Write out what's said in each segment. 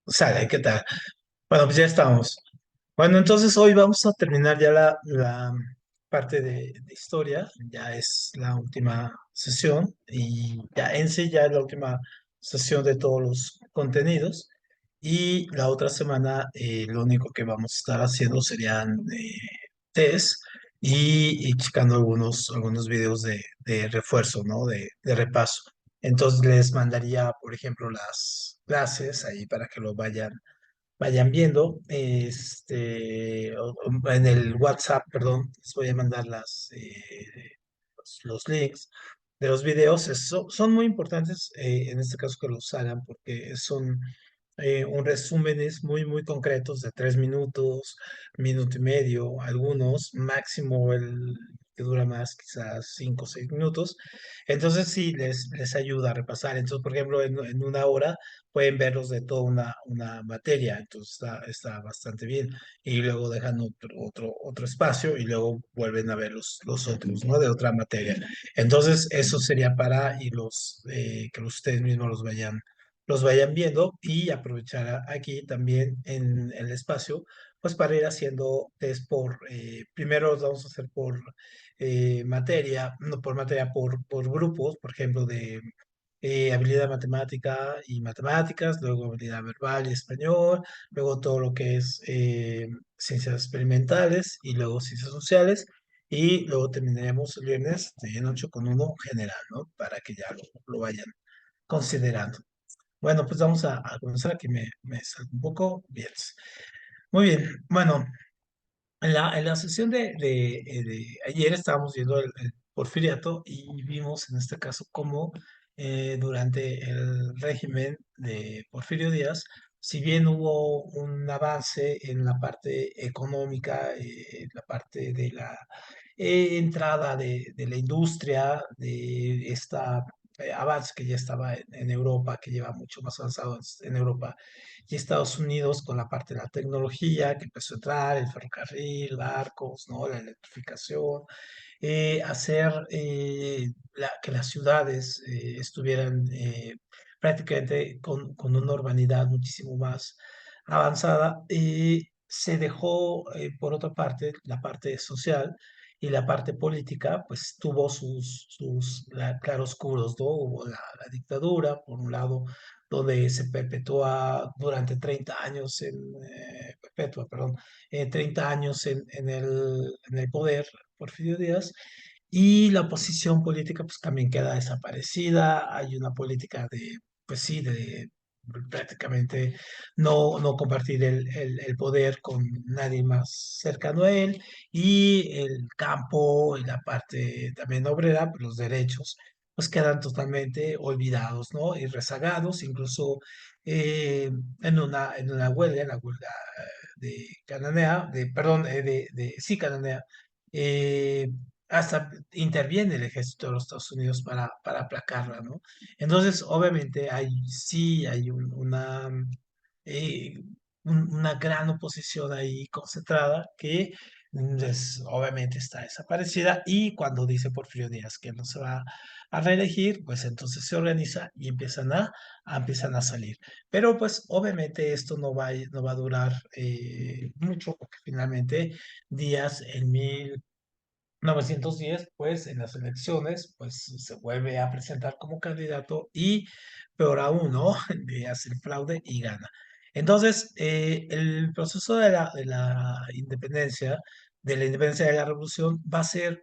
Sale, ¿qué tal? Bueno, pues ya estamos. Bueno, entonces hoy vamos a terminar ya la parte de historia. Ya es la última sesión y ya en sí ya es la última sesión de todos los contenidos. Y la otra semana lo único que vamos a estar haciendo serían test y checando algunos videos de refuerzo, ¿no? De repaso. Entonces les mandaría, por ejemplo, las clases ahí para que lo vayan viendo. En el WhatsApp, perdón, les voy a mandar los links de los videos. Son muy importantes en este caso que los hagan porque son un resúmenes muy concretos de 3 minutos, minuto y medio, algunos, máximo el que dura más, quizás 5 o 6 minutos. Entonces sí, les ayuda a repasar. Entonces, por ejemplo, en una hora pueden verlos de toda una materia, entonces está bastante bien. Y luego dejan otro espacio y luego vuelven a ver los otros, ¿no? De otra materia. Entonces, eso sería para que ustedes mismos los vayan viendo y aprovechar aquí también en el espacio, pues para ir haciendo test primero los vamos a hacer por materia, no por materia, por grupos, por ejemplo, de habilidad matemática y matemáticas, luego habilidad verbal y español, luego todo lo que es ciencias experimentales y luego ciencias sociales. Y luego terminaremos el viernes de noche con uno general, ¿no? Para que ya lo vayan considerando. Bueno, pues vamos a comenzar, que me salgo un poco bien. Muy bien, bueno, en la sesión de ayer estábamos viendo el Porfiriato y vimos en este caso cómo durante el régimen de Porfirio Díaz, si bien hubo un avance en la parte económica, la parte de la entrada de la industria, de esta avance que ya estaba en Europa, que lleva mucho más avanzado en Europa y Estados Unidos con la parte de la tecnología que empezó a entrar, el ferrocarril, barcos, ¿no? La electrificación, hacer que las ciudades estuvieran prácticamente con una urbanidad muchísimo más avanzada. Se dejó, por otra parte, la parte social y la parte política, pues tuvo sus claroscuros, ¿no? Hubo la dictadura, por un lado, donde se perpetúa durante 30 años, perpetua, perdón, 30 años en el poder, Porfirio Díaz, y la oposición política pues también queda desaparecida. Hay una política pues sí, de prácticamente no compartir el poder con nadie más cercano a él, y el campo y la parte también obrera, pues, los derechos, pues quedan totalmente olvidados, ¿no? Y rezagados, incluso en una huelga, en la huelga de Cananea, perdón, sí, Cananea, eh, hasta interviene el ejército de los Estados Unidos para aplacarla, ¿no? Entonces, obviamente, sí hay eh, una gran oposición ahí concentrada que obviamente está desaparecida, y cuando dice Porfirio Díaz que no se va a reelegir, pues entonces se organiza y empiezan a salir. Pero pues obviamente esto no va a durar mucho, porque finalmente Díaz en 1910, pues en las elecciones, pues se vuelve a presentar como candidato y, peor aún, ¿no? De hacer fraude y gana. Entonces, el proceso de la independencia de la revolución va a ser,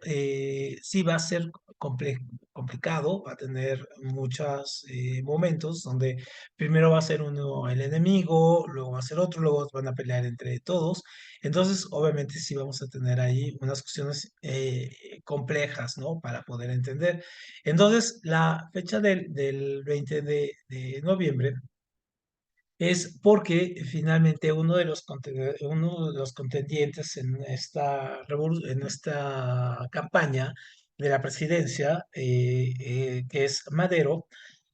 sí va a ser complicado, va a tener muchos momentos donde primero va a ser uno el enemigo, luego va a ser otro, luego van a pelear entre todos. Entonces, obviamente sí vamos a tener ahí unas cuestiones complejas, ¿no? Para poder entender. Entonces, la fecha del 20 de noviembre es porque finalmente uno de los contendientes en esta campaña de la presidencia, que es Madero,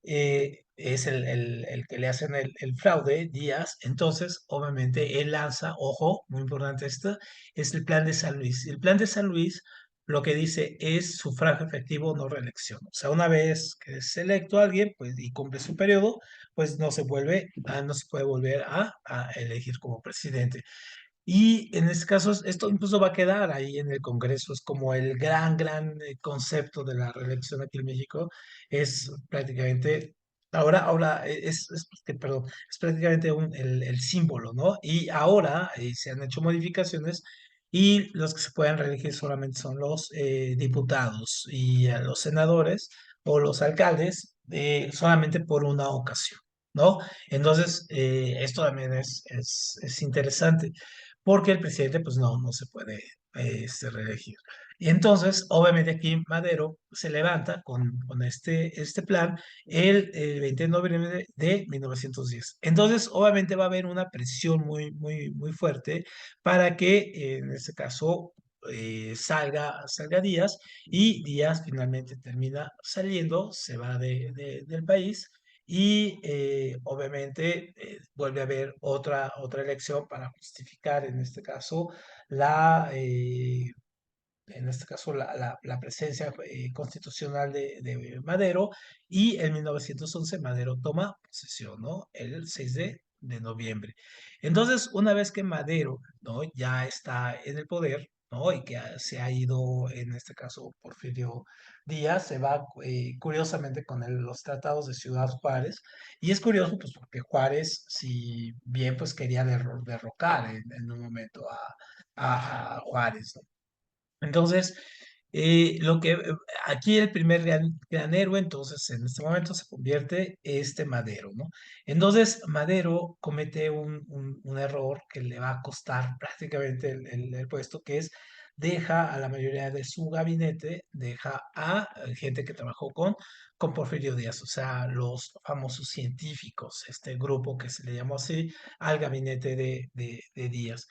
es el que le hacen el fraude, Díaz. Entonces, obviamente, él lanza, ojo, muy importante esto, es el plan de San Luis. El plan de San Luis lo que dice es sufragio efectivo, no reelección. O sea, una vez que es electo alguien, pues, y cumple su periodo, pues no se puede volver a elegir como presidente. Y en este caso, esto incluso va a quedar ahí en el Congreso, es como el gran concepto de la reelección aquí en México, es prácticamente, perdón, es prácticamente el símbolo, ¿no? Y ahora se han hecho modificaciones y los que se pueden reelegir solamente son los diputados y los senadores o los alcaldes solamente por una ocasión, ¿no? Entonces, esto también es interesante porque el presidente pues no se puede reelegir. Y entonces, obviamente aquí Madero se levanta con este plan el 20 de noviembre de 1910. Entonces, obviamente va a haber una presión muy fuerte para que en este caso salga Díaz y Díaz finalmente termina saliendo, se va del país y obviamente vuelve a haber otra elección para justificar, la, eh, la presencia constitucional de Madero y en 1911 Madero toma posesión, ¿no? El 6 de noviembre. Entonces, una vez que Madero, ¿no? Ya está en el poder, ¿no? Y que se ha ido, en este caso, Porfirio Díaz, se va curiosamente con los tratados de Ciudad Juárez. Y es curioso, pues, porque Juárez, si bien, pues, quería derrocar en un momento a Juárez, ¿no? Entonces, aquí el primer gran héroe, entonces en este momento se convierte Madero, ¿no? Entonces, Madero comete un error que le va a costar prácticamente el puesto, que es deja a la mayoría de su gabinete, deja a gente que trabajó con Porfirio Díaz, o sea, los famosos científicos, este grupo que se le llamó así al gabinete de Díaz.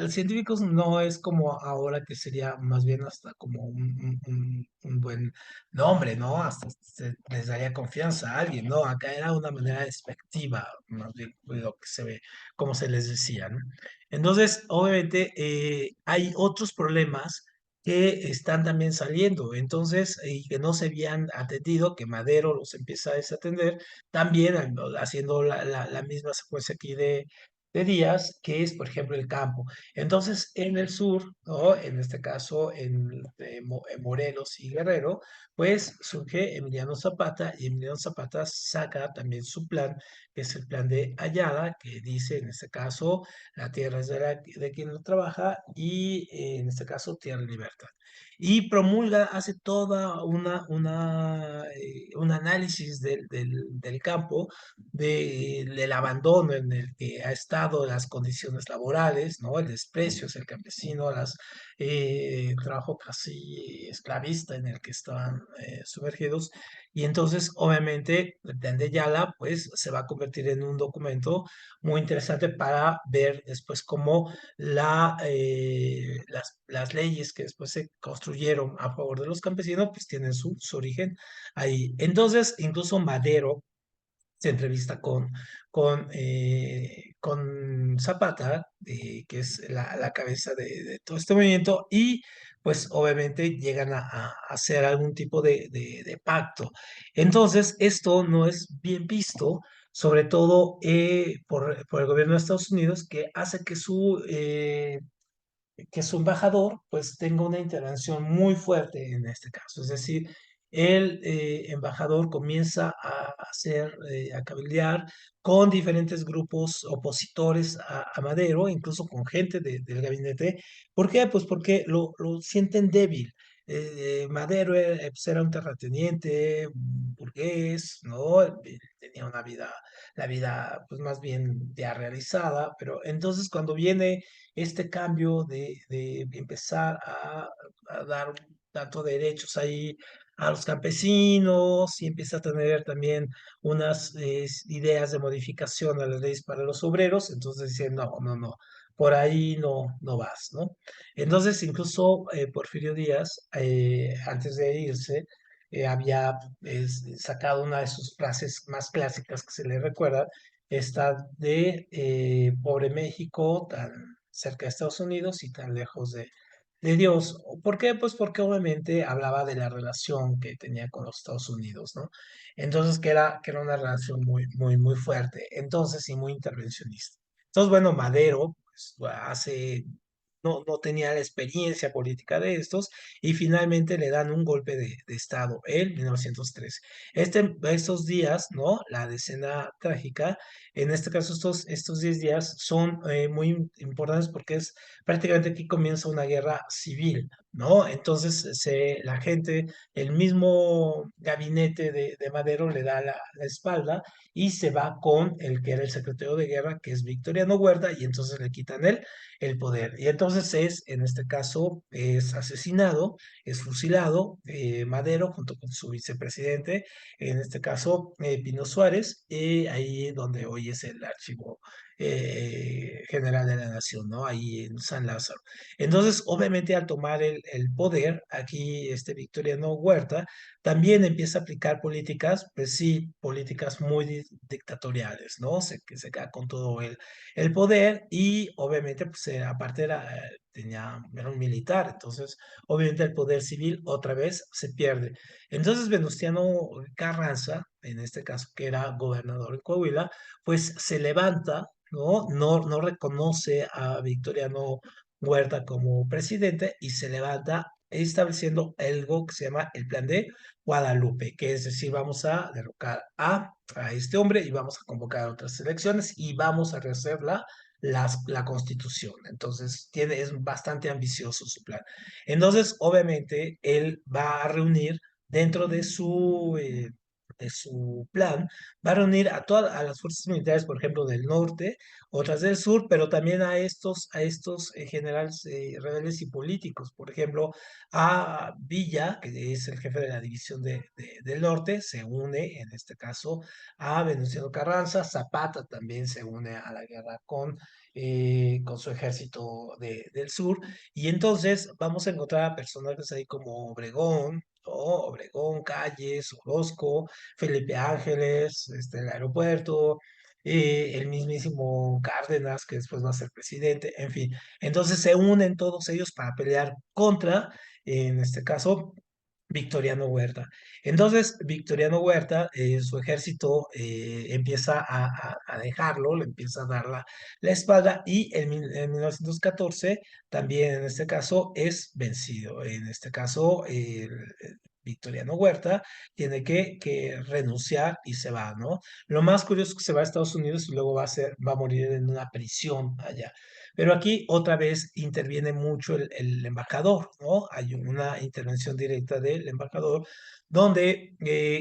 Científicos no es como ahora que sería más bien hasta como un buen nombre, ¿no? Hasta les daría confianza a alguien, ¿no? Acá era una manera despectiva, más bien lo que se ve, como se les decía, ¿no? Entonces, obviamente, hay otros problemas que están también saliendo, entonces, y que no se habían atendido, que Madero los empieza a desatender, también haciendo la misma secuencia aquí de días, que es, por ejemplo, el campo. Entonces, en el sur, ¿no? En este caso, en Morelos y Guerrero, pues surge Emiliano Zapata y Emiliano Zapata saca también su plan, que es el plan de Ayala, que dice, en este caso, la tierra es de quien lo trabaja y, en este caso, tierra y libertad. Y promulga, hace toda un análisis del campo, del abandono en el que ha estado, las condiciones laborales, ¿no? El desprecio hacia el campesino, trabajo casi esclavista en el que estaban sumergidos. Y entonces, obviamente, el plan de Yala, pues, se va a convertir en un documento muy interesante para ver después cómo las leyes que después se construyeron a favor de los campesinos, pues tienen su origen ahí. Entonces, incluso Madero se entrevista con Zapata, que es la cabeza de todo este movimiento, y pues obviamente llegan a hacer algún tipo de pacto. Entonces, esto no es bien visto, sobre todo por el gobierno de Estados Unidos, que hace que su embajador pues tenga una intervención muy fuerte en este caso. Es decir, el embajador comienza a hacer, a cabildear con diferentes grupos opositores a Madero, incluso con gente del gabinete. ¿Por qué? Pues porque lo sienten débil. Madero pues, era un terrateniente, burgués, ¿no? Tenía la vida pues más bien ya realizada, pero entonces cuando viene este cambio de empezar a dar tanto derechos ahí a los campesinos y empieza a tener también unas ideas de modificación a las leyes para los obreros, entonces dicen, no, por ahí no vas, ¿no? Entonces, incluso Porfirio Díaz, antes de irse, había sacado una de sus frases más clásicas que se le recuerda, esta de pobre México, tan cerca de Estados Unidos y tan lejos de Dios. ¿Por qué? Pues porque obviamente hablaba de la relación que tenía con los Estados Unidos, ¿no? Entonces, que era una relación muy, muy, muy fuerte, entonces, y muy intervencionista. Entonces, bueno, Madero, pues, no tenía la experiencia política de estos, y finalmente le dan un golpe de Estado en 1913. Estos días, ¿no? La decena trágica, en este caso, estos 10 días son muy importantes porque es prácticamente aquí comienza una guerra civil, ¿no? Entonces la gente, el mismo gabinete de Madero le da la espalda y se va con el que era el secretario de guerra, que es Victoriano Huerta, y entonces le quitan el poder. Y entonces en este caso, es asesinado, es fusilado Madero junto con su vicepresidente, en este caso Pino Suárez, ahí donde hoy es el archivo general de la nación, ¿no? Ahí en San Lázaro. Entonces, obviamente, al tomar el poder, aquí este Victoriano Huerta también empieza a aplicar políticas, pues sí, políticas muy dictatoriales, ¿no? Que se queda con todo el poder y obviamente, pues aparte era un militar, entonces, obviamente, el poder civil otra vez se pierde. Entonces, Venustiano Carranza, en este caso, que era gobernador en Coahuila, pues se levanta, ¿no? No reconoce a Victoriano Huerta como presidente y se levanta estableciendo algo que se llama el Plan de Guadalupe, que es decir, vamos a derrocar a este hombre y vamos a convocar otras elecciones y vamos a rehacer la constitución. Entonces, es bastante ambicioso su plan. Entonces, obviamente, él va a reunir dentro de su plan, va a reunir a las fuerzas militares, por ejemplo, del norte, otras del sur, pero también a estos generales rebeldes y políticos. Por ejemplo, a Villa, que es el jefe de la división del norte, se une, en este caso, a Venustiano Carranza. Zapata también se une a la guerra con su ejército del sur. Y entonces vamos a encontrar a personajes ahí como Obregón, ¿no? Obregón, Calles, Orozco, Felipe Ángeles, el aeropuerto, el mismísimo Cárdenas, que después va a ser presidente, en fin. Entonces se unen todos ellos para pelear contra, en este caso, Victoriano Huerta. Entonces, Victoriano Huerta, su ejército empieza a dejarlo, le empieza a dar la espalda y en 1914 también en este caso es vencido. En este caso, Victoriano Huerta tiene que renunciar y se va, ¿no? Lo más curioso es que se va a Estados Unidos y luego va a morir en una prisión allá. Pero aquí otra vez interviene mucho el embajador, ¿no? Hay una intervención directa del embajador donde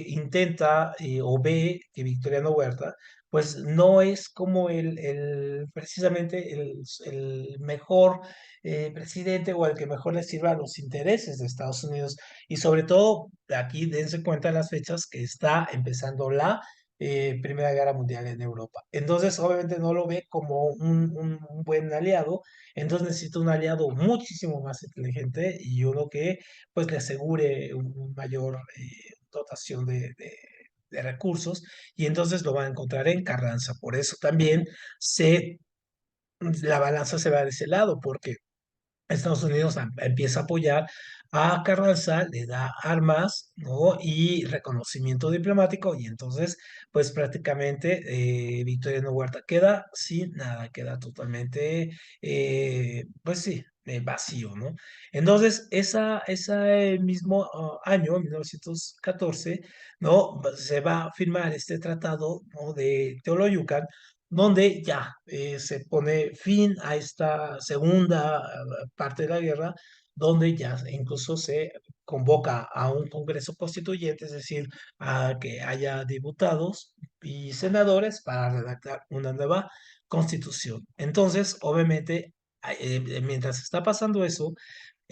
intenta o ve que Victoriano Huerta, pues no es como precisamente el mejor presidente o el que mejor le sirva a los intereses de Estados Unidos. Y sobre todo, aquí dense cuenta de las fechas que está empezando la Primera Guerra Mundial en Europa. Entonces, obviamente no lo ve como un buen aliado, entonces necesita un aliado muchísimo más inteligente y uno que pues le asegure un mayor dotación de recursos, y entonces lo va a encontrar en Carranza. Por eso también la balanza se va de ese lado, porque Estados Unidos empieza a apoyar a Carranza, le da armas, ¿no? Y reconocimiento diplomático, y entonces, pues prácticamente Victoriano Huerta queda sin nada, queda totalmente, pues sí, vacío, ¿no? Entonces, ese mismo año, 1914, ¿no? Se va a firmar este tratado, ¿no? De Teoloyucan, donde ya se pone fin a esta segunda parte de la guerra, donde ya incluso se convoca a un Congreso Constituyente, es decir, a que haya diputados y senadores para redactar una nueva constitución. Entonces, obviamente, mientras está pasando eso,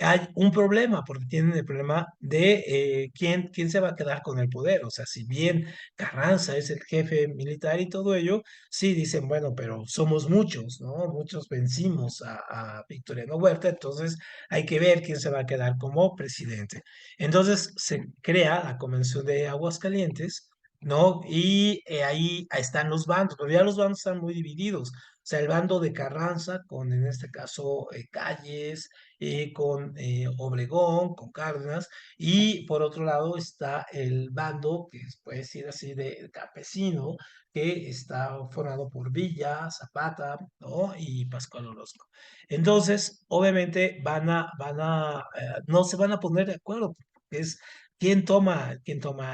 hay un problema, porque tienen el problema de quién se va a quedar con el poder. O sea, si bien Carranza es el jefe militar y todo ello, sí dicen, bueno, pero somos muchos, ¿no? Muchos vencimos a Victoriano Huerta, entonces hay que ver quién se va a quedar como presidente. Entonces se crea la Convención de Aguascalientes, ¿no? Y ahí están los bandos, pero ya los bandos están muy divididos. O sea, el bando de Carranza, con en este caso Calles, con Obregón, con Cárdenas, y por otro lado está el bando, que puede decir así, de campesino, que está formado por Villa, Zapata, ¿no? Y Pascual Orozco. Entonces, obviamente no se van a poner de acuerdo, porque es quién toma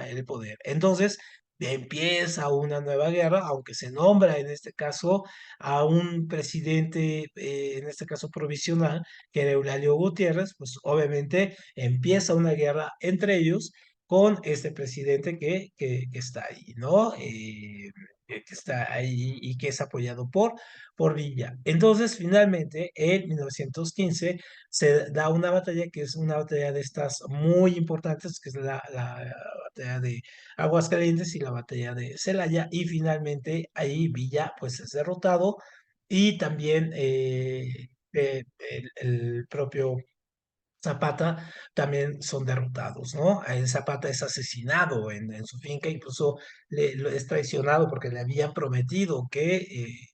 el poder. Entonces, empieza una nueva guerra, aunque se nombra en este caso a un presidente, en este caso provisional, que era Eulalio Gutiérrez, pues obviamente empieza una guerra entre ellos con este presidente que está ahí, ¿no? Que está ahí y que es apoyado por Villa. Entonces, finalmente, en 1915 se da una batalla que es una batalla de estas muy importantes, que es la batalla de Aguascalientes y la batalla de Celaya, y finalmente ahí Villa pues es derrotado y también el propio Zapata también son derrotados, ¿no? El Zapata es asesinado en su finca, incluso es traicionado porque le habían prometido que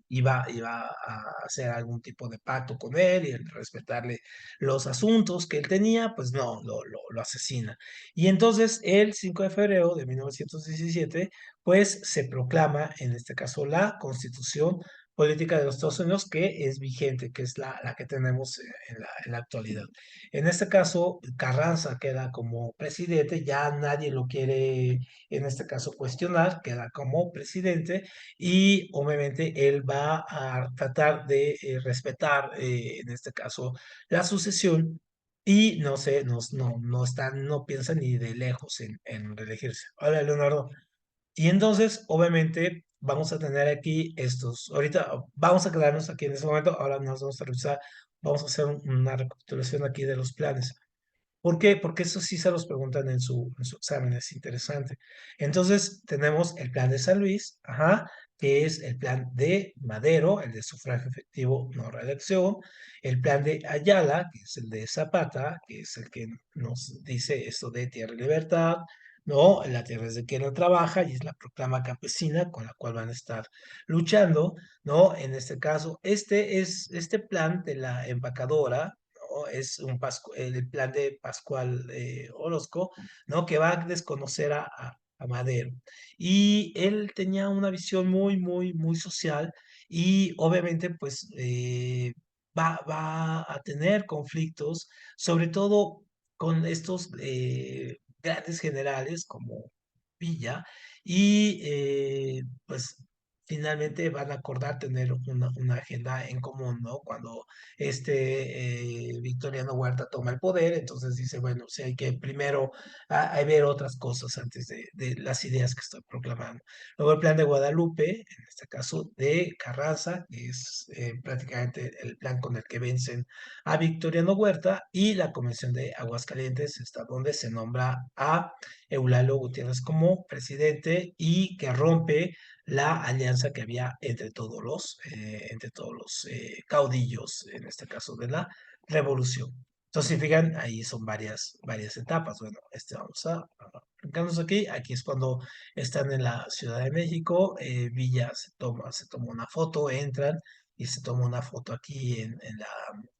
iba a hacer algún tipo de pacto con él y el respetarle los asuntos que él tenía, pues no, lo asesina. Y entonces el 5 de febrero de 1917, pues se proclama, en este caso, la Constitución Política de los Estados Unidos, que es vigente, que es la que tenemos en la actualidad. En este caso, Carranza queda como presidente, ya nadie lo quiere, en este caso, cuestionar, queda como presidente y obviamente él va a tratar de respetar, en este caso, la sucesión y no sé, no piensa ni de lejos en reelegirse. Hola, Leonardo. Y entonces, obviamente, vamos a tener aquí ahorita vamos a quedarnos aquí en ese momento, ahora nos vamos a revisar, vamos a hacer una recapitulación aquí de los planes. ¿Por qué? Porque eso sí se los preguntan en su examen, es interesante. Entonces, tenemos el plan de San Luis, ajá, que es el plan de Madero, el de sufragio efectivo, no reelección, el plan de Ayala, que es el de Zapata, que es el que nos dice esto de tierra y libertad, no, la tierra es de quien la trabaja y es la proclama campesina con la cual van a estar luchando, ¿no? En este caso, este plan de la empacadora, ¿no? Es el plan de Pascual Orozco, ¿no? Que va a desconocer a Madero. Y él tenía una visión muy, muy, muy social y obviamente pues va a tener conflictos, sobre todo con estos grandes generales como Villa y pues finalmente van a acordar tener una agenda en común, ¿no? Cuando Victoriano Huerta toma el poder, entonces dice, bueno, si hay que primero hay ver otras cosas antes de las ideas que estoy proclamando. Luego el plan de Guadalupe, en este caso de Carranza, que es prácticamente el plan con el que vencen a Victoriano Huerta, y la Convención de Aguascalientes, está donde se nombra a Eulalio Gutiérrez como presidente y que rompe la alianza que había entre todos los caudillos, en este caso de la revolución. Entonces, si fijan, ahí son varias etapas. Bueno, vamos a arrancarnos aquí. Aquí es cuando están en la Ciudad de México. Villa se toma una foto, entran y se toma una foto aquí en la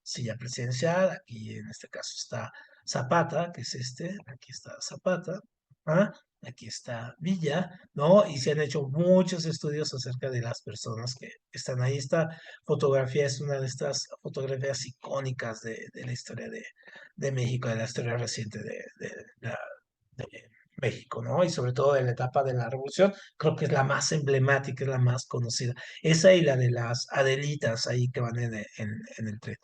silla presidencial. Aquí en este caso está Zapata, que es aquí está Zapata. ¿Ah? Aquí está Villa, ¿no? Y se han hecho muchos estudios acerca de las personas que están ahí. Esta fotografía es una de estas fotografías icónicas de la historia de México, de la historia reciente de México, ¿no? Y sobre todo de la etapa de la Revolución, creo que es la más emblemática, es la más conocida. Esa y la de las Adelitas ahí que van en el tren.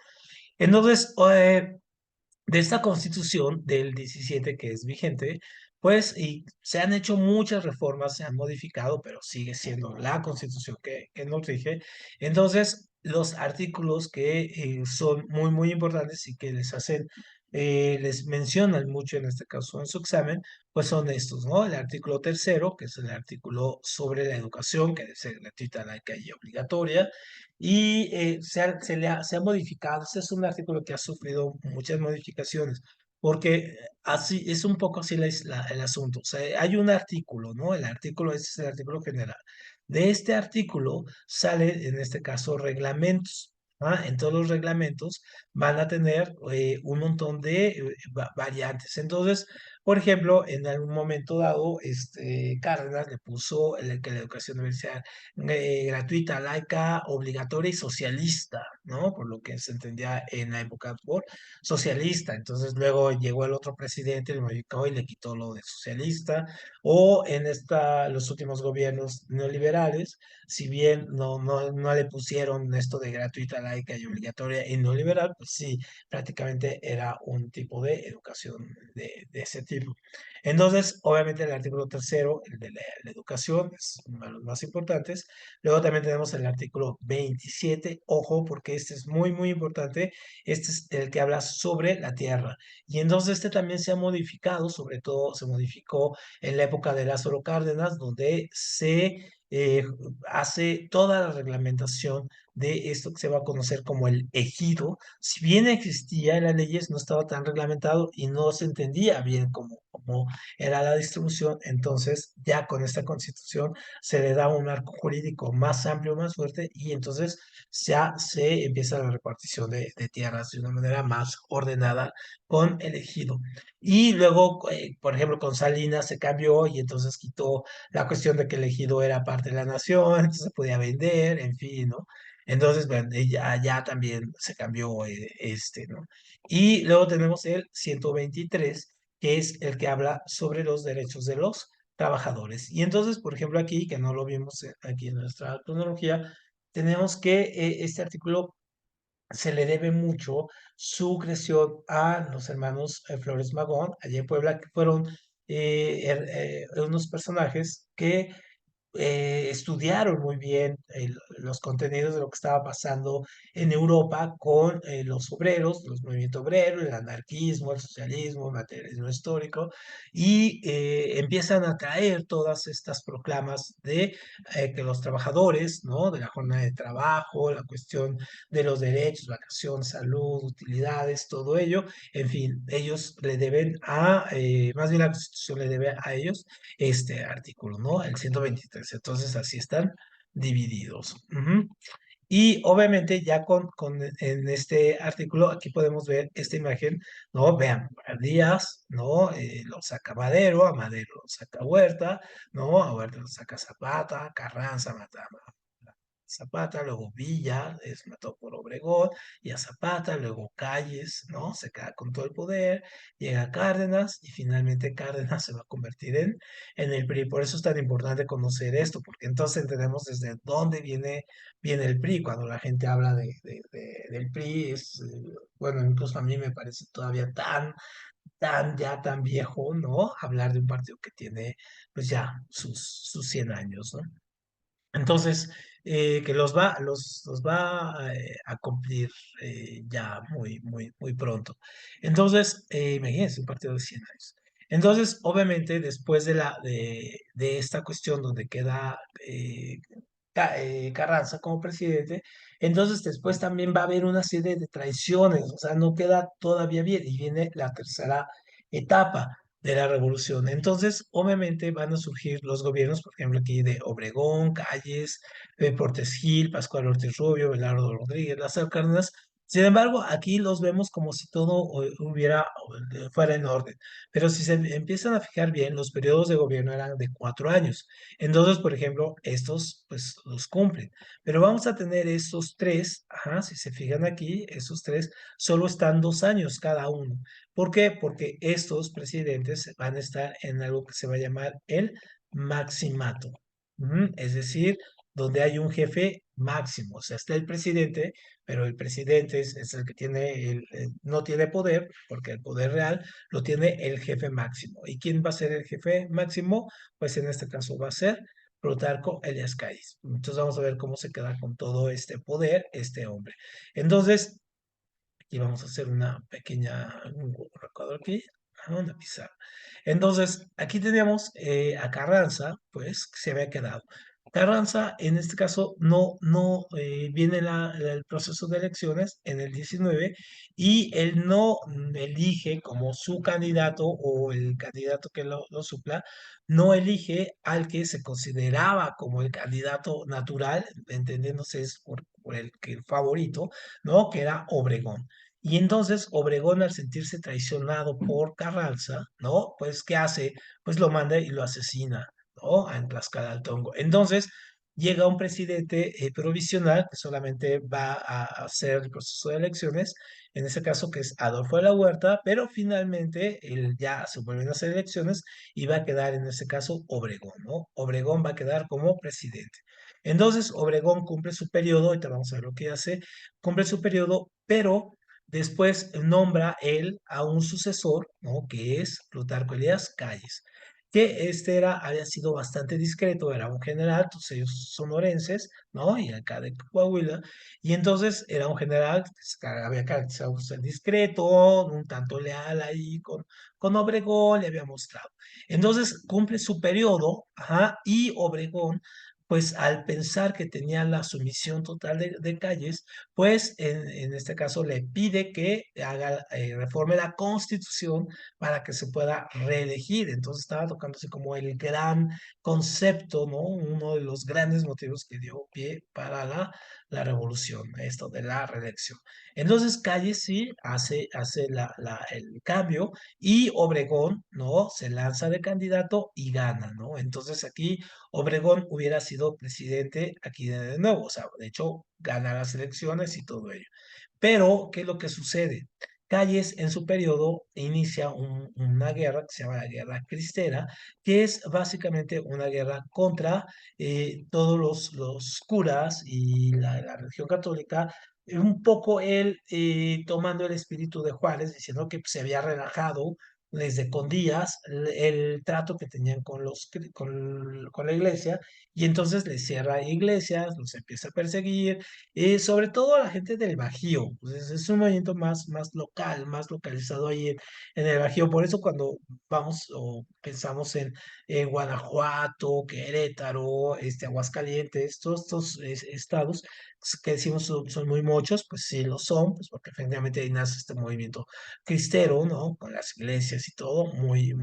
Entonces, de esta constitución del 17 que es vigente, pues y se han hecho muchas reformas, se han modificado, pero sigue siendo la constitución que nos rige. Entonces, los artículos que son muy, muy importantes y que les mencionan mucho en este caso en su examen, pues son estos, ¿no? El artículo tercero, que es el artículo sobre la educación, que debe ser gratuita, laica y obligatoria y se ha modificado. Este es un artículo que ha sufrido muchas modificaciones porque así es un poco así el asunto. O sea, hay un artículo, ¿no? El artículo, este es el artículo general. De este artículo sale, en este caso, reglamentos. En todos los reglamentos van a tener un montón de variantes. Entonces, por ejemplo, en algún momento dado, Cárdenas le puso que la educación debe ser gratuita, laica, obligatoria y socialista, ¿no? Por lo que se entendía en la época por socialista. Entonces luego llegó el otro presidente, lo modificó y le quitó lo de socialista. O en los últimos gobiernos neoliberales, si bien no le pusieron esto de gratuita, laica y obligatoria y neoliberal, pues sí, prácticamente era un tipo de educación de ese tipo. Entonces, obviamente el artículo tercero, el de la educación, es uno de los más importantes. Luego también tenemos el artículo 27, ojo, porque este es muy, muy importante. Este es el que habla sobre la tierra. Y entonces este también se ha modificado, sobre todo se modificó en la época de Lázaro Cárdenas, donde se hace toda la reglamentación de esto que se va a conocer como el ejido. Si bien existía en las leyes, no estaba tan reglamentado y no se entendía bien cómo era la distribución. Entonces, ya con esta constitución se le da un marco jurídico más amplio, más fuerte, y entonces ya se empieza la repartición de tierras de una manera más ordenada con el ejido. Y luego, por ejemplo, con Salinas se cambió y entonces quitó la cuestión de que el ejido era parte de la nación, entonces se podía vender, en fin, ¿no? Entonces, bueno, ya también se cambió ¿no? Y luego tenemos el 123, que es el que habla sobre los derechos de los trabajadores. Y entonces, por ejemplo, aquí, que no lo vimos aquí en nuestra cronología, tenemos que este artículo se le debe mucho su creación a los hermanos Flores Magón, allá en Puebla, que fueron unos personajes que estudiaron muy bien los contenidos de lo que estaba pasando en Europa con los obreros, los movimientos obreros, el anarquismo, el socialismo, el materialismo histórico, y empiezan a traer todas estas proclamas de que los trabajadores, ¿no? De la jornada de trabajo, la cuestión de los derechos, vacación, salud, utilidades, todo ello, en fin, ellos le deben más bien la Constitución le debe a ellos este artículo, ¿no? El 123. Entonces, así están divididos. Ujú. Y obviamente ya en este artículo, aquí podemos ver esta imagen, ¿no? Vean, a Díaz, ¿no? Lo saca Madero, a Madero lo saca Huerta, ¿no? A Huerta lo saca Zapata, Carranza mata a Zapata, luego Villa, es matado por Obregón, y a Zapata, luego Calles, ¿no? Se queda con todo el poder, llega Cárdenas, y finalmente Cárdenas se va a convertir en el PRI. Por eso es tan importante conocer esto, porque entonces entendemos desde dónde viene el PRI. Cuando la gente habla del PRI, bueno, incluso a mí me parece todavía ya tan viejo, ¿no? Hablar de un partido que tiene, pues ya, sus 100 años, ¿no? Entonces, que los va a cumplir ya muy, muy, muy pronto. Entonces, imagínense, un partido de 100 años. Entonces, obviamente, después de esta cuestión donde queda Carranza como presidente, entonces después también va a haber una serie de traiciones, o sea, no queda todavía bien y viene la tercera etapa de la revolución. Entonces, obviamente van a surgir los gobiernos, por ejemplo, aquí de Obregón, Calles, Portes Gil, Pascual Ortiz Rubio, Belardo Rodríguez, Lázaro Cárdenas. Sin embargo, aquí los vemos como si todo fuera en orden. Pero si se empiezan a fijar bien, los periodos de gobierno eran de 4 años. Entonces, por ejemplo, estos pues los cumplen. Pero vamos a tener estos tres, ajá, si se fijan aquí, esos tres solo están 2 años cada uno. ¿Por qué? Porque estos presidentes van a estar en algo que se va a llamar el maximato. Es decir, donde hay un jefe máximo. O sea, está el presidente, pero el presidente es el que tiene no tiene poder, porque el poder real lo tiene el jefe máximo. ¿Y quién va a ser el jefe máximo? Pues en este caso va a ser Plutarco Elias Calles. Entonces vamos a ver cómo se queda con todo este poder este hombre. Entonces, y vamos a hacer un recuadro aquí, una pizarra. Entonces, aquí teníamos a Carranza, pues, que se había quedado. Carranza, en este caso, no viene el proceso de elecciones en el 19 y él no elige como su candidato o el candidato que lo supla, no elige al que se consideraba como el candidato natural, entendiéndose es por el que el favorito, ¿no? Que era Obregón. Y entonces Obregón, al sentirse traicionado por Carranza, ¿no? Pues, ¿qué hace? Pues lo manda y lo asesina. ¿No? En Tlaxcala al Tongo. Entonces, llega un presidente provisional que solamente va a hacer el proceso de elecciones, en ese caso que es Adolfo de la Huerta, pero finalmente él ya se vuelven a hacer elecciones y va a quedar en ese caso Obregón, ¿no? Obregón va a quedar como presidente. Entonces, Obregón cumple su periodo, ahorita vamos a ver lo que hace, cumple su periodo, pero después nombra él a un sucesor, ¿no? Que es Plutarco Elías Calles, que había sido bastante discreto, era un general, todos ellos sonorenses, ¿no? Y acá de Coahuila, y entonces era un general que había caracterizado por ser discreto, un tanto leal ahí con Obregón, le había mostrado. Entonces cumple su periodo, ajá, y Obregón, pues al pensar que tenía la sumisión total de Calles, pues en este caso le pide que haga, reforme la constitución para que se pueda reelegir. Entonces estaba tocándose como el gran concepto, ¿no? Uno de los grandes motivos que dio pie para la revolución, esto de la reelección. Entonces Calles sí hace el cambio y Obregón, ¿no? Se lanza de candidato y gana, ¿no? Entonces aquí Obregón hubiera sido presidente aquí de nuevo, o sea, de hecho, gana las elecciones y todo ello. Pero, ¿qué es lo que sucede? Calles en su periodo inicia una guerra que se llama la Guerra Cristera, que es básicamente una guerra contra todos los curas y la religión católica, un poco él tomando el espíritu de Juárez, diciendo que se había relajado desde con Díaz el trato que tenían con la iglesia, y entonces les cierra iglesias, los empieza a perseguir, sobre todo a la gente del Bajío, pues es un movimiento más local, más localizado ahí en el Bajío. Por eso cuando vamos o pensamos en Guanajuato, Querétaro, Aguascalientes, todos estos estados que decimos son muy muchos, pues sí lo son, pues porque efectivamente ahí nace este movimiento cristero, ¿no? Con las iglesias y todo, muy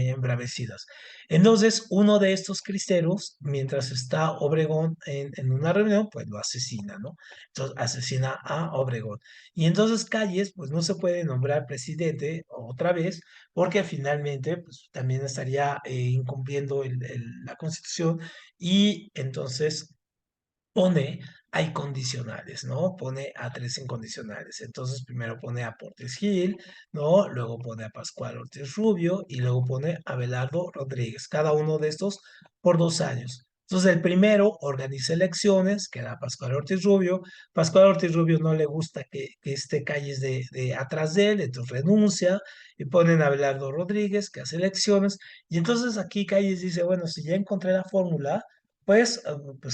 embravecidas. Entonces, uno de estos cristeros, mientras está Obregón en una reunión, pues lo asesina, ¿no? Entonces, asesina a Obregón. Y entonces Calles, pues no se puede nombrar presidente otra vez, porque finalmente, pues también estaría incumpliendo la Constitución y entonces pone, hay condicionales, ¿no? Pone a tres incondicionales. Entonces, primero pone a Portes Gil, ¿no? Luego pone a Pascual Ortiz Rubio y luego pone a Belardo Rodríguez, cada uno de estos por 2 años. Entonces, el primero organiza elecciones, que era Pascual Ortiz Rubio. Pascual Ortiz Rubio no le gusta que esté Calles de atrás de él, entonces renuncia y ponen a Belardo Rodríguez, que hace elecciones. Y entonces aquí Calles dice, bueno, si ya encontré la fórmula, pues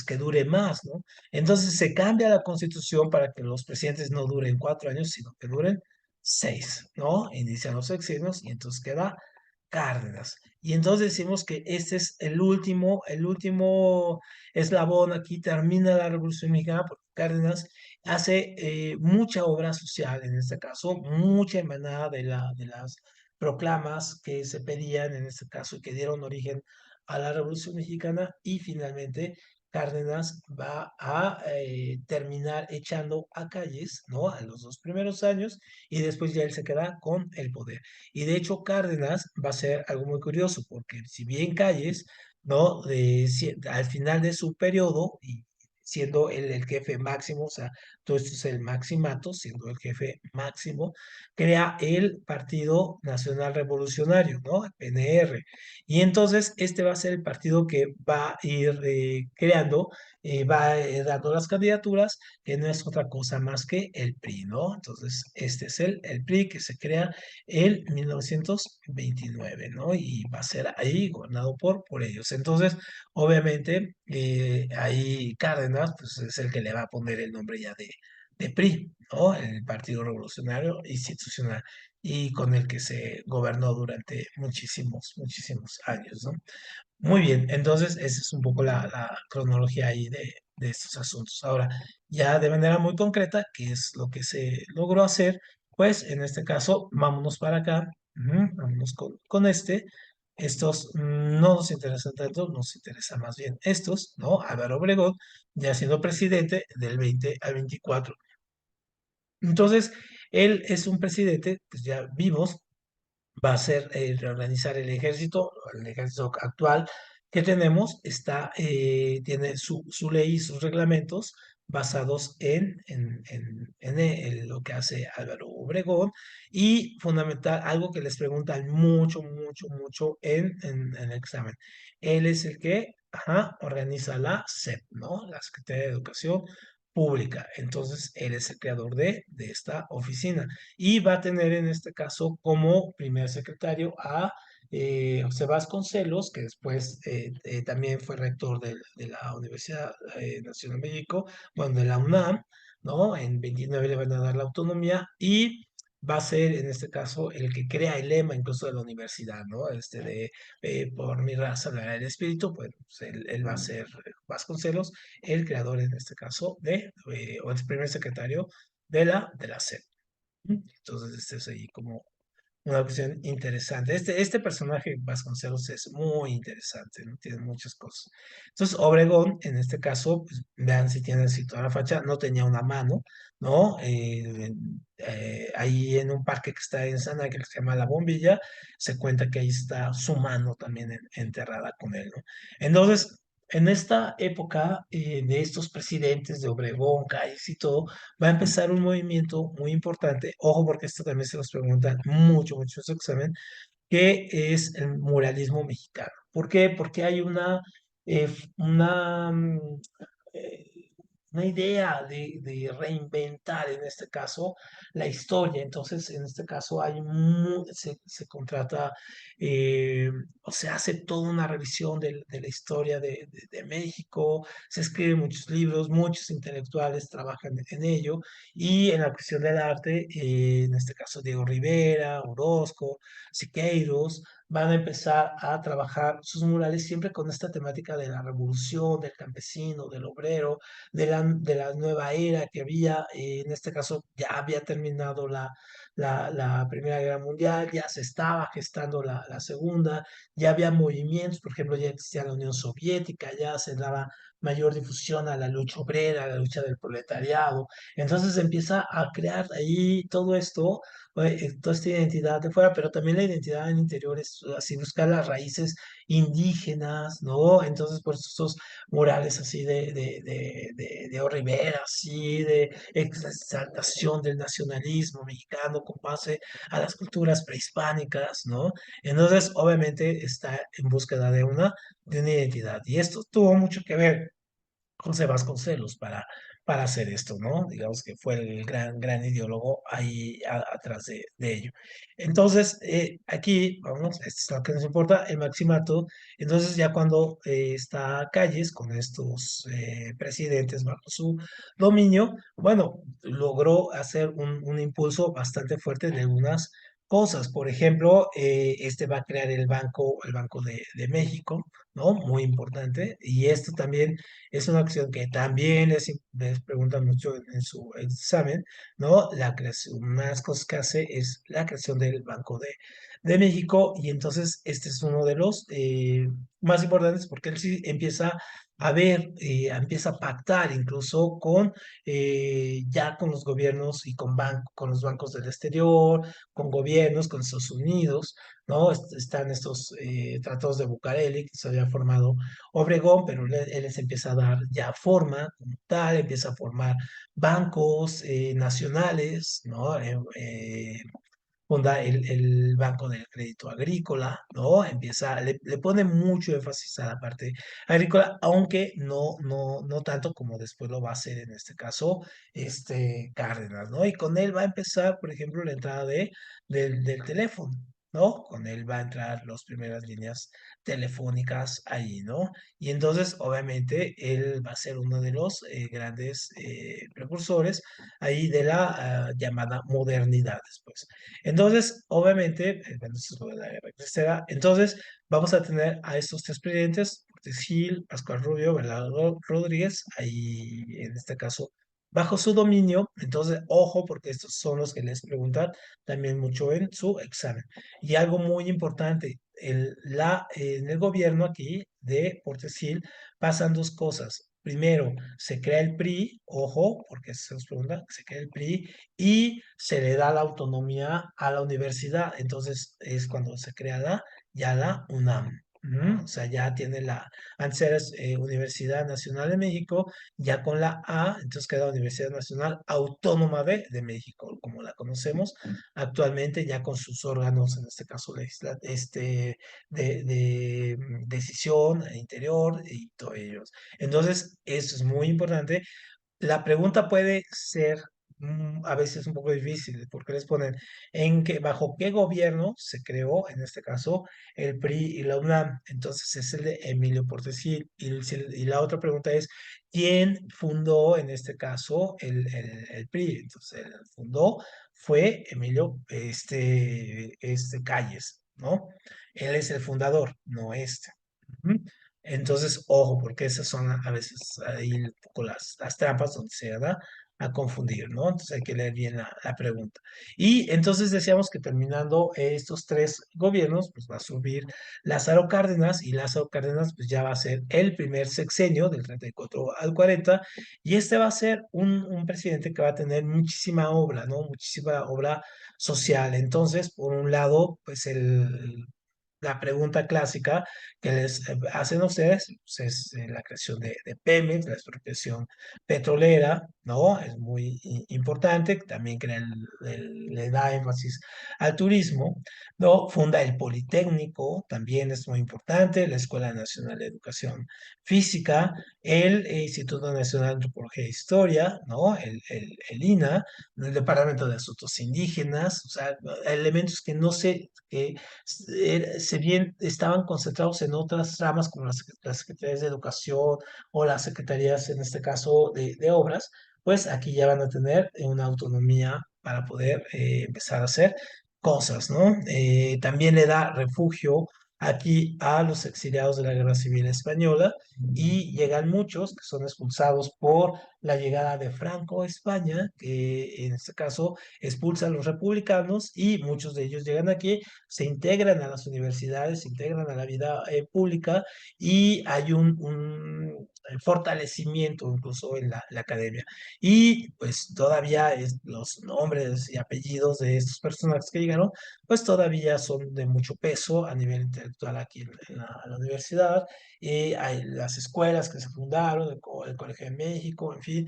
que dure más, ¿no? Entonces se cambia la constitución para que los presidentes no duren 4 años, sino que duren 6, ¿no? Inician los sexenios y entonces queda Cárdenas. Y entonces decimos que este es el último eslabón, aquí termina la Revolución Mexicana, porque Cárdenas hace mucha obra social, en este caso, mucha emanada de las proclamas que se pedían en este caso y que dieron origen a la Revolución Mexicana, y finalmente Cárdenas va a terminar echando a Calles, ¿no? A los 2 primeros años, y después ya él se queda con el poder. Y de hecho Cárdenas va a ser algo muy curioso, porque si bien Calles, ¿no? Al final de su periodo, y siendo el jefe máximo, o sea, todo esto es el maximato, siendo el jefe máximo, crea el Partido Nacional Revolucionario, ¿no? El PNR. Y entonces este va a ser el partido que va a ir creando, va dando las candidaturas, que no es otra cosa más que el PRI, ¿no? Entonces este es el PRI que se crea en 1929, ¿no? Y va a ser ahí gobernado por ellos. Entonces, obviamente, ahí Cárdenas, pues es el que le va a poner el nombre ya de PRI, ¿no? El Partido Revolucionario Institucional, y con el que se gobernó durante muchísimos años, ¿no? Muy bien, entonces esa es un poco la cronología ahí de estos asuntos. Ahora, ya de manera muy concreta, ¿qué es lo que se logró hacer? Pues en este caso, vámonos para acá, vámonos con este. Estos no nos interesan tanto, nos interesa más bien estos, ¿no? Álvaro Obregón, ya siendo presidente del 20 al 24. Entonces, él es un presidente, pues ya vimos, va a ser reorganizar el ejército actual que tenemos, tiene su ley y sus reglamentos basados en lo que hace Álvaro Obregón y fundamental, algo que les preguntan mucho, mucho, mucho en el examen. Él es el que organiza la SEP, ¿no? La Secretaría de Educación Pública. Entonces, él es el creador de esta oficina y va a tener en este caso como primer secretario a José Vasconcelos, que después también fue rector de la Universidad Nacional de México, bueno, de la UNAM, ¿no? En 29 le van a dar la autonomía y va a ser en este caso el que crea el lema incluso de la universidad, ¿no? Por mi raza, la del espíritu, pues él va a ser Vasconcelos, el creador en este caso o el primer secretario de la SEP. Entonces, este es ahí como una cuestión interesante. Este personaje Vasconcelos es muy interesante, ¿no? Tiene muchas cosas. Entonces, Obregón, en este caso, pues, vean si tiene así toda la facha, no tenía una mano, ¿no? Ahí en un parque que está en San Ángel, que se llama La Bombilla, se cuenta que ahí está su mano también enterrada con él, ¿no? Entonces, en esta época de estos presidentes de Obregón, Calles y todo, va a empezar un movimiento muy importante, ojo porque esto también se nos preguntan mucho, mucho en su examen, que es el muralismo mexicano. ¿Por qué? Porque hay eh, una, mm, eh, una idea de reinventar, en este caso, la historia. Entonces, en este caso, se contrata, o se hace toda una revisión de la historia de México, se escriben muchos libros, muchos intelectuales trabajan en ello, y en la cuestión del arte, en este caso, Diego Rivera, Orozco, Siqueiros, van a empezar a trabajar sus murales siempre con esta temática de la revolución, del campesino, del obrero, de la nueva era que había, en este caso ya había terminado la Primera Guerra Mundial, ya se estaba gestando la Segunda, ya había movimientos, por ejemplo, ya existía la Unión Soviética, ya se daba mayor difusión a la lucha obrera, a la lucha del proletariado. Entonces empieza a crear ahí todo esto, toda esta identidad de fuera, pero también la identidad en interior es así buscar las raíces indígenas, ¿no? Entonces, por esos murales así de Rivera, así de exaltación del nacionalismo mexicano con base a las culturas prehispánicas, ¿no? Entonces, obviamente está en búsqueda de una identidad. Y esto tuvo mucho que ver José Vasconcelos para hacer esto, ¿no? Digamos que fue el gran, gran ideólogo ahí atrás de ello. Entonces, aquí, vamos, esto es lo que nos importa, el maximato. Entonces, ya cuando está Calles con estos presidentes bajo su dominio, bueno, logró hacer un impulso bastante fuerte de algunas cosas. Por ejemplo, este va a crear el Banco de México, ¿no? Muy importante. Y esto también es una acción que también les preguntan mucho en su examen, ¿no? La creación, una de las cosas que hace es la creación del Banco de México y entonces este es uno de los más importantes porque él sí empieza a ver, empieza a pactar incluso ya con los gobiernos y con los bancos del exterior, con gobiernos, con Estados Unidos, ¿no? Están estos tratados de Bucareli que se había formado Obregón, pero él les empieza a dar ya forma como tal, empieza a formar bancos nacionales, ¿no? Funda el Banco del Crédito Agrícola, ¿no? Le pone mucho énfasis a la parte agrícola, aunque no tanto como después lo va a hacer en este caso, Cárdenas, ¿no? Y con él va a empezar, por ejemplo, la entrada del teléfono. ¿no? Con él va a entrar las primeras líneas telefónicas ahí, ¿no? Y entonces, obviamente, él va a ser uno de los grandes precursores ahí de la llamada modernidad después. Entonces, obviamente, bueno, eso es lo de la guerra cristera. Entonces, vamos a tener a estos tres presidentes, Portes Gil, Pascual Rubio, Bernardo Rodríguez, ahí en este caso bajo su dominio. Entonces, ojo, porque estos son los que les preguntan también mucho en su examen. Y algo muy importante, en el gobierno aquí de Portes Gil pasan dos cosas. Primero, se crea el PRI, ojo, porque se nos pregunta, se crea el PRI y se le da la autonomía a la universidad. Entonces es cuando se crea ya la UNAM. O sea, ya tiene antes era Universidad Nacional de México, ya con la A, entonces queda Universidad Nacional Autónoma de México, como la conocemos actualmente, ya con sus órganos, en este caso decisión interior y todo ellos. Entonces, eso es muy importante. La pregunta puede ser a veces un poco difícil, porque les ponen bajo qué gobierno se creó, en este caso, el PRI y la UNAM. Entonces es el de Emilio Portes Gil. Y la otra pregunta es, ¿quién fundó, en este caso, el PRI? Entonces, el fundó fue Emilio Calles, ¿no? Él es el fundador, no este. Ujú. Entonces, ojo, porque esas son a veces ahí un poco las trampas donde se da a confundir, ¿no? Entonces hay que leer bien la pregunta. Y entonces decíamos que terminando estos tres gobiernos, pues va a subir Lázaro Cárdenas, y Lázaro Cárdenas pues ya va a ser el primer sexenio del 34 al 40, y este va a ser un presidente que va a tener muchísima obra, ¿no? Muchísima obra social. Entonces, por un lado, pues la pregunta clásica que les hacen a ustedes pues, es la creación de Pemex, la expropiación petrolera, ¿no? Es muy importante, también le da énfasis al turismo, ¿no? Funda el Politécnico, también es muy importante, la Escuela Nacional de Educación Física, el Instituto Nacional de Antropología e Historia, ¿no? El INA, el Departamento de Asuntos Indígenas, o sea, elementos que no sé, que se bien estaban concentrados en otras ramas como las secretarías de educación o las secretarías, en este caso, de obras, pues aquí ya van a tener una autonomía para poder empezar a hacer cosas, ¿no? También le da refugio aquí a los exiliados de la Guerra Civil Española y llegan muchos que son expulsados por la llegada de Franco a España, que en este caso expulsa a los republicanos y muchos de ellos llegan aquí, se integran a las universidades, se integran a la vida pública y hay un fortalecimiento incluso en la academia. Y pues todavía los nombres y apellidos de estos personajes que llegaron, pues todavía son de mucho peso a nivel intelectual aquí en la universidad. Y hay las escuelas que se fundaron, el Colegio de México, en fin,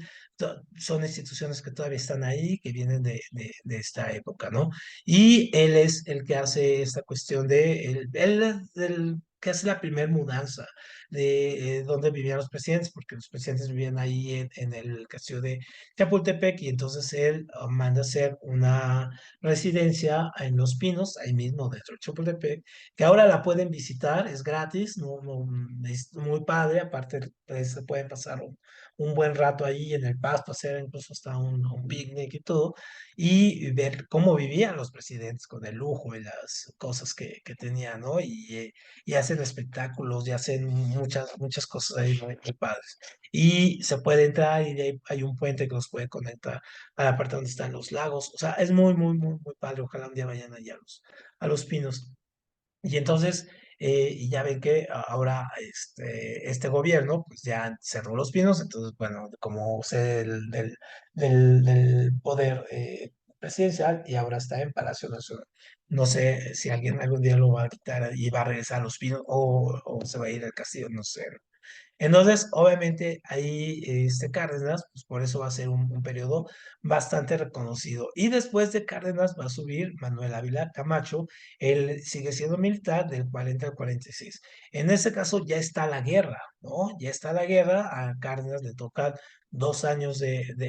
son instituciones que todavía están ahí, que vienen de esta época, ¿no? Y él es el que hace esta cuestión él es el que hace la primera mudanza de donde vivían los presidentes, porque los presidentes vivían ahí en el castillo de Chapultepec, y entonces él manda hacer una residencia en Los Pinos, ahí mismo dentro de Chapultepec, que ahora la pueden visitar, es gratis, es muy padre, aparte pues, se pueden pasar un buen rato ahí en el pasto, hacer incluso hasta un picnic y todo, y ver cómo vivían los presidentes con el lujo y las cosas que tenían, ¿no? Y hacen espectáculos y hacen muchas cosas ahí muy padres. Y se puede entrar y de ahí hay un puente que los puede conectar a la parte donde están los lagos. O sea, es muy padre. Ojalá un día vayan allá a los Pinos. Y entonces, y ya ven que ahora este gobierno pues ya cerró Los Pinos, entonces, bueno, como sede del poder presidencial, y ahora está en Palacio Nacional. No sé si alguien algún día lo va a quitar y va a regresar a Los Pinos o se va a ir al castillo, no sé. Entonces, obviamente, ahí Cárdenas, pues por eso va a ser un periodo bastante reconocido. Y después de Cárdenas va a subir Manuel Ávila Camacho, él sigue siendo militar del 40 al 46. En ese caso ya está la guerra, ¿no? Ya está la guerra, a Cárdenas le toca 2 años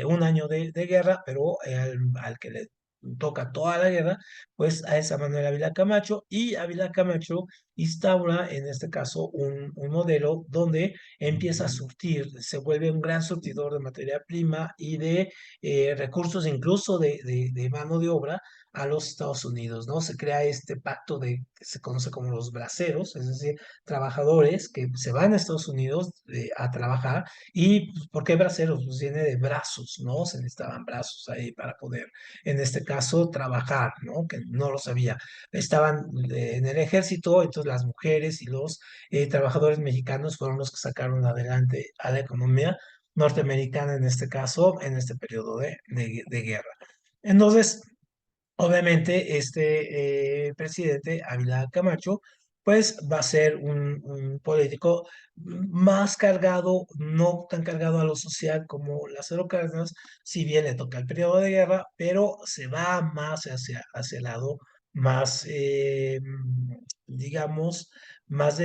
un año de guerra, pero al que le toca toda la guerra, pues a esa Manuel Ávila Camacho, y Ávila Camacho instaura en este caso un modelo donde empieza a surtir, se vuelve un gran surtidor de materia prima y de recursos, incluso de mano de obra a los Estados Unidos, ¿no? Se crea este pacto que se conoce como los braceros, es decir, trabajadores que se van a Estados Unidos a trabajar. ¿Y pues, por qué braceros? Pues viene de brazos, ¿no? Se necesitaban brazos ahí para poder, en este caso, trabajar, ¿no? Que no lo sabía. Estaban en el ejército, entonces las mujeres y los trabajadores mexicanos fueron los que sacaron adelante a la economía norteamericana en este caso, en este periodo de guerra. Entonces, obviamente, este presidente, Ávila Camacho, pues va a ser un político más cargado, no tan cargado a lo social como Lázaro Cárdenas, si bien le toca el periodo de guerra, pero se va más hacia el lado más, digamos, más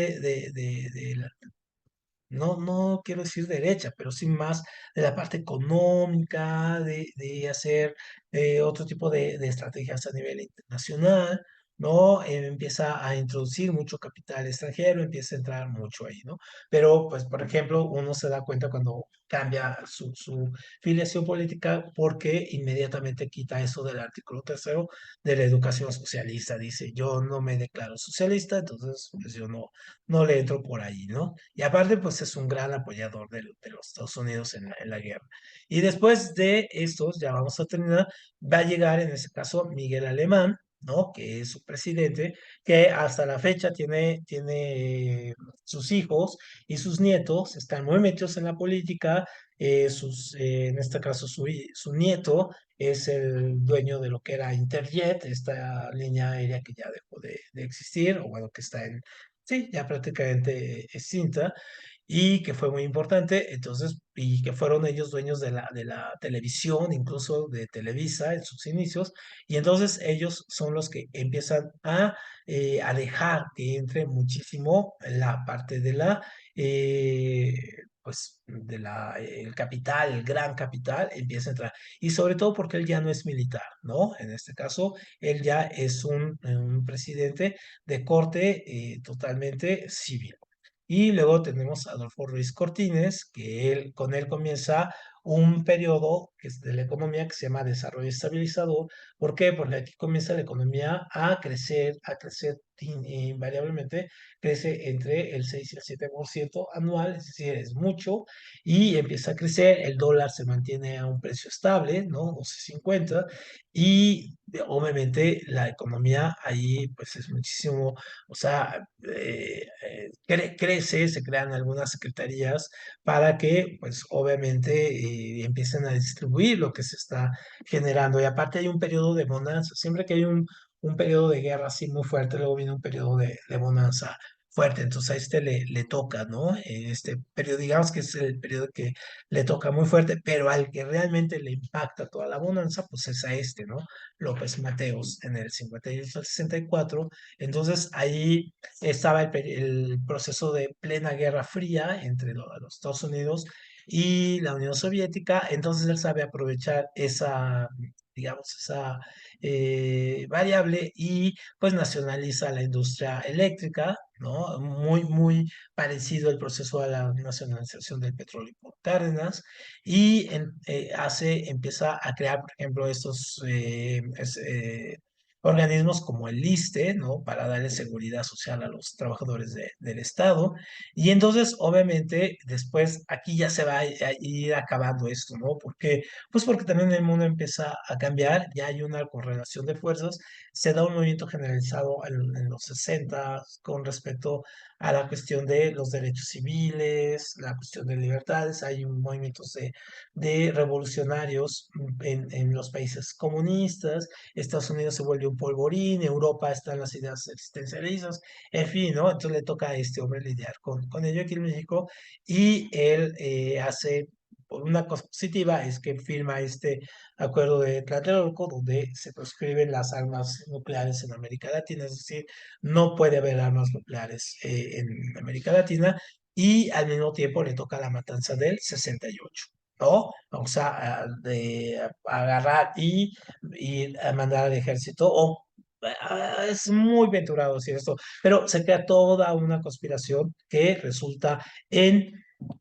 no quiero decir derecha, pero sí más de la parte económica, de hacer otro tipo de estrategias a nivel internacional, ¿no? Empieza a introducir mucho capital extranjero, empieza a entrar mucho ahí, ¿no? Pero, pues, por ejemplo, uno se da cuenta cuando cambia su filiación política porque inmediatamente quita eso del artículo tercero de la educación socialista. Dice, yo no me declaro socialista, entonces, pues yo no le entro por ahí, ¿no? Y aparte, pues es un gran apoyador de los Estados Unidos en la guerra. Y después de estos, ya vamos a terminar, va a llegar en ese caso Miguel Alemán, ¿no? Que es su presidente, que hasta la fecha tiene sus hijos y sus nietos, están muy metidos en la política, en este caso su nieto es el dueño de lo que era Interjet, esta línea aérea que ya dejó de existir, o bueno, que está sí, ya prácticamente extinta, y que fue muy importante, entonces, y que fueron ellos dueños de la televisión, incluso de Televisa en sus inicios, y entonces ellos son los que empiezan a dejar que entre muchísimo la parte eh, pues, el capital, el gran capital, empieza a entrar, y sobre todo porque él ya no es militar, ¿no? En este caso, él ya es un presidente de corte totalmente civil. Y luego tenemos a Adolfo Ruiz Cortines, que con él comienza un periodo que es de la economía que se llama desarrollo estabilizador. ¿Por qué? Porque aquí comienza la economía a crecer invariablemente, crece entre el 6 y el 7% anual, es decir, es mucho, y empieza a crecer, el dólar se mantiene a un precio estable, ¿no? 12.50, y obviamente la economía ahí pues es muchísimo, o sea, crece, se crean algunas secretarías para que pues obviamente empiecen a distribuir lo que se está generando. Y aparte hay un periodo de bonanza, siempre que hay un periodo de guerra así muy fuerte, luego viene un periodo de bonanza fuerte, entonces a este le toca, ¿no? Este periodo, digamos que es el periodo que le toca muy fuerte, pero al que realmente le impacta toda la bonanza, pues es a este, ¿no? López Mateos en el 58 al 64. Entonces ahí estaba el proceso de plena Guerra Fría entre los Estados Unidos y la Unión Soviética, entonces él sabe aprovechar esa, digamos, esa variable, y pues nacionaliza la industria eléctrica, ¿no? Muy parecido al proceso de la nacionalización del petróleo por Cárdenas, y empieza a crear, por ejemplo, estos organismos como el ISSSTE, ¿no? Para darle seguridad social a los trabajadores del Estado. Y entonces, obviamente, después aquí ya se va a ir acabando esto, ¿no? Pues porque también el mundo empieza a cambiar, ya hay una correlación de fuerzas, se da un movimiento generalizado en los 60 con respecto a la cuestión de los derechos civiles, la cuestión de libertades, hay un movimientos de revolucionarios en los países comunistas, Estados Unidos se vuelve un polvorín, Europa están las ideas existencialistas, en fin, ¿no? Entonces le toca a este hombre lidiar con ello aquí en México, y él hace, por una cosa positiva, es que firma este acuerdo de Tlatelolco, donde se proscriben las armas nucleares en América Latina, es decir, no puede haber armas nucleares en América Latina, y al mismo tiempo le toca la matanza del 68. ¿no? O sea, de agarrar y mandar al ejército, o es muy venturado decir esto, pero se crea toda una conspiración que resulta en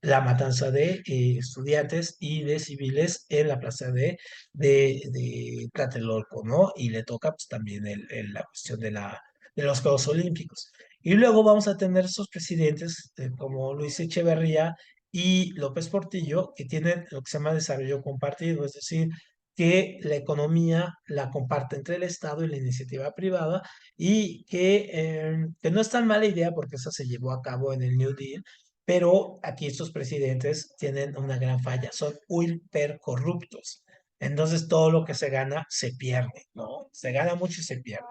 la matanza de estudiantes y de civiles en la plaza de Tlatelolco, ¿no? Y le toca pues también la cuestión de los Juegos Olímpicos. Y luego vamos a tener esos presidentes como Luis Echeverría y López Portillo, que tienen lo que se llama desarrollo compartido, es decir, que la economía la comparte entre el Estado y la iniciativa privada y que no es tan mala idea porque eso se llevó a cabo en el New Deal, pero aquí estos presidentes tienen una gran falla, son hiper corruptos. Entonces todo lo que se gana se pierde, ¿no? Se gana mucho y se pierde.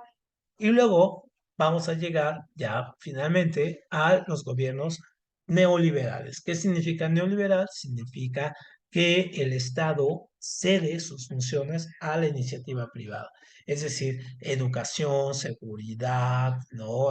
Y luego vamos a llegar ya finalmente a los gobiernos neoliberales. ¿Qué significa neoliberal? Significa que el Estado cede sus funciones a la iniciativa privada. Es decir, educación, seguridad, ¿no?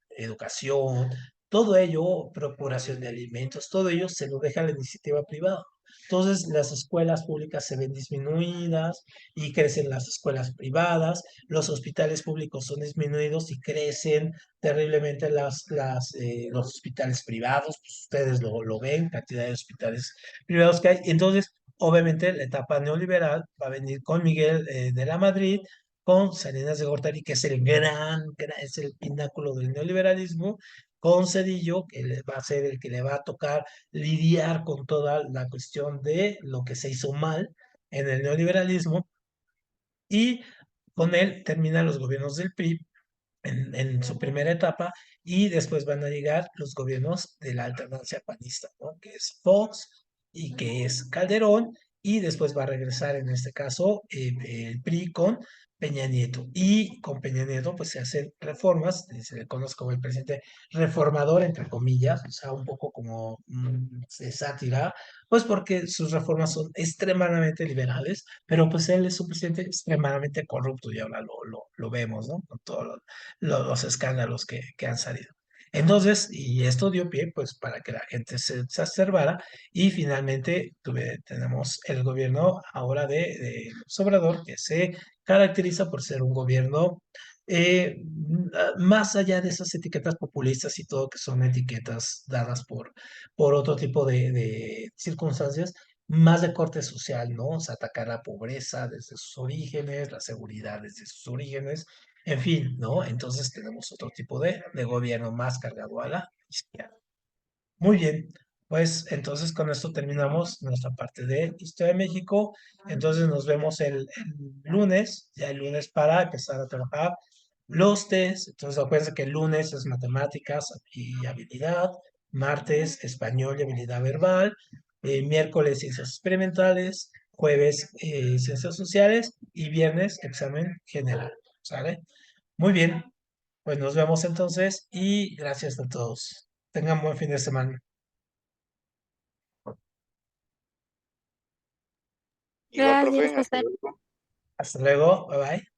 Educación, todo ello, procuración de alimentos, todo ello se lo deja a la iniciativa privada. Entonces, las escuelas públicas se ven disminuidas y crecen las escuelas privadas, los hospitales públicos son disminuidos y crecen terriblemente los hospitales privados, pues ustedes lo ven, cantidad de hospitales privados que hay. Entonces, obviamente, la etapa neoliberal va a venir con Miguel de la Madrid, con Salinas de Gortari, que es es el pináculo del neoliberalismo, con Cedillo, que va a ser el que le va a tocar lidiar con toda la cuestión de lo que se hizo mal en el neoliberalismo, y con él terminan los gobiernos del PRI en su primera etapa, y después van a llegar los gobiernos de la alternancia panista, ¿no? Que es Fox y que es Calderón, y después va a regresar en este caso el PRI con Peña Nieto. Y con Peña Nieto pues se hacen reformas, se le conoce como el presidente reformador, entre comillas, o sea, un poco como de sátira, pues porque sus reformas son extremadamente liberales, pero pues él es un presidente extremadamente corrupto y ahora lo vemos, ¿no? Con todos los escándalos que han salido. Entonces, y esto dio pie, pues, para que la gente se exacerbara y finalmente tenemos el gobierno ahora de López Obrador, que se caracteriza por ser un gobierno más allá de esas etiquetas populistas y todo, que son etiquetas dadas por otro tipo de circunstancias, más de corte social, ¿no? O sea, atacar la pobreza desde sus orígenes, la seguridad desde sus orígenes, en fin, ¿no? Entonces tenemos otro tipo de gobierno más cargado a la izquierda. Muy bien, pues entonces con esto terminamos nuestra parte de Historia de México. Entonces nos vemos el lunes, ya el lunes para empezar a trabajar los test. Entonces acuérdense que el lunes es matemáticas y habilidad, martes español y habilidad verbal, miércoles ciencias experimentales, jueves ciencias sociales y viernes examen general. ¿Sale? Muy bien, pues nos vemos entonces y gracias a todos. Tengan buen fin de semana. Igual, Gracias, profe, hasta hasta luego. Hasta luego, bye bye.